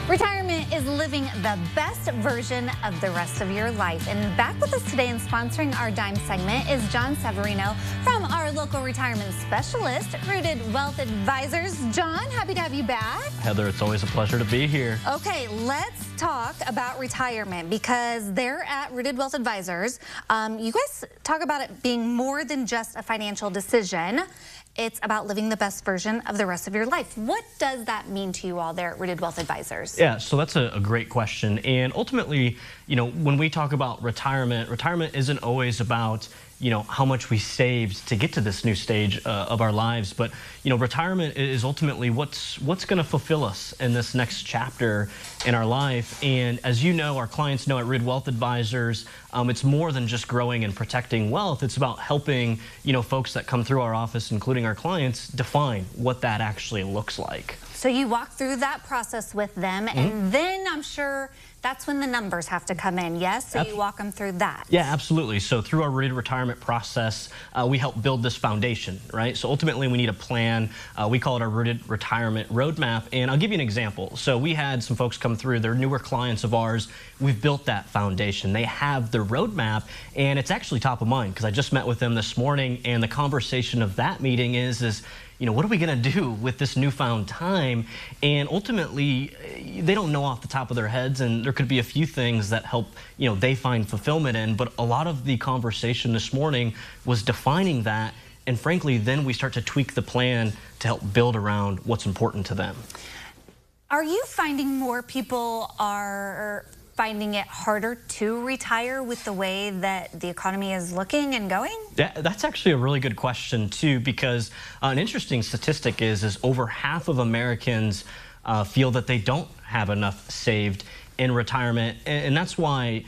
Retirement is living the best version of the rest of your life. And back with us today and sponsoring our Dime segment is John Severino from our local retirement specialist, Rooted Wealth Advisors. John, happy to have you back. Heather, it's always a pleasure to be here. Okay, let's talk about retirement because they're at Rooted Wealth Advisors. You guys talk about it being more than just a financial decision. It's about living the best version of the rest of your life. What does that mean to you all there at Rooted Wealth Advisors? Yeah, so that's a great question. And ultimately, when we talk about retirement isn't always about, how much we saved to get to this new stage of our lives. But, retirement is ultimately what's going to fulfill us in this next chapter in our life. And as you know, our clients know at Rooted Wealth Advisors, it's more than just growing and protecting wealth. It's about helping, folks that come through our office, including our clients, define what that actually looks like. So you walk through that process with them, and then I'm sure that's when the numbers have to come in, yes? So you walk them through that. Yeah, absolutely. So through our Rooted retirement process, we help build this foundation, right? So ultimately we need a plan. We call it our Rooted retirement roadmap. And I'll give you an example. So we had some folks come through, they're newer clients of ours. We've built that foundation. They have the roadmap, and it's actually top of mind because I just met with them this morning, and the conversation of that meeting is what are we going to do with this newfound time? And ultimately, they don't know off the top of their heads, and there could be a few things that help, they find fulfillment in. But a lot of the conversation this morning was defining that. And frankly, then we start to tweak the plan to help build around what's important to them. Are you finding more people are finding it harder to retire with the way that the economy is looking and going? That's actually a really good question too, because an interesting statistic is over half of Americans feel that they don't have enough saved in retirement, and that's why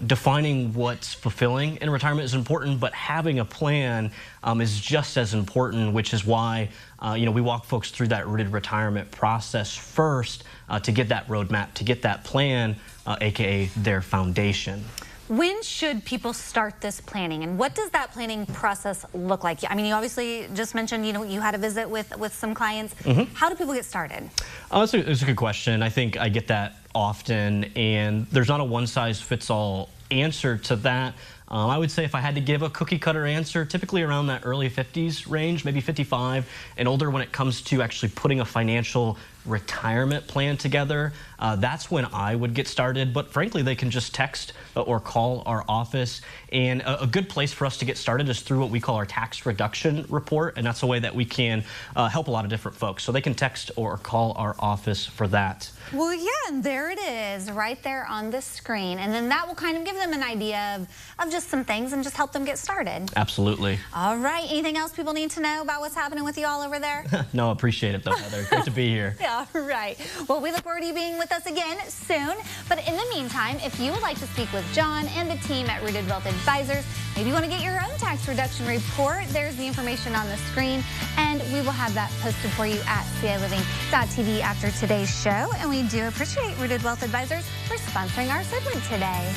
defining what's fulfilling in retirement is important, but having a plan is just as important, which is why we walk folks through that Rooted retirement process first to get that roadmap, to get that plan, aka their foundation. When should people start this planning, and what does that planning process look like? I mean, you obviously just mentioned, you had a visit with some clients. How do people get started? It's a good question. I think I get that often, and there's not a one-size-fits-all answer to that. I would say if I had to give a cookie-cutter answer, typically around that early 50s range, maybe 55 and older when it comes to actually putting a financial retirement plan together. That's when I would get started, but frankly, they can just text or call our office. And a good place for us to get started is through what we call our tax reduction report, and that's a way that we can help a lot of different folks. So they can text or call our office for that. Well, yeah, and there it is right there on the screen. And then that will kind of give them an idea of just some things and just help them get started. Absolutely. All right. Anything else people need to know about what's happening with you all over there? No, appreciate it though, Heather. Great to be here. All right. Well, we look forward to you being with us again soon. But in the meantime, if you would like to speak with John and the team at Rooted Wealth Advisors, maybe you want to get your own tax reduction report, there's the information on the screen, and we will have that posted for you at ciLiving.tv after today's show. And we do appreciate Rooted Wealth Advisors for sponsoring our segment today.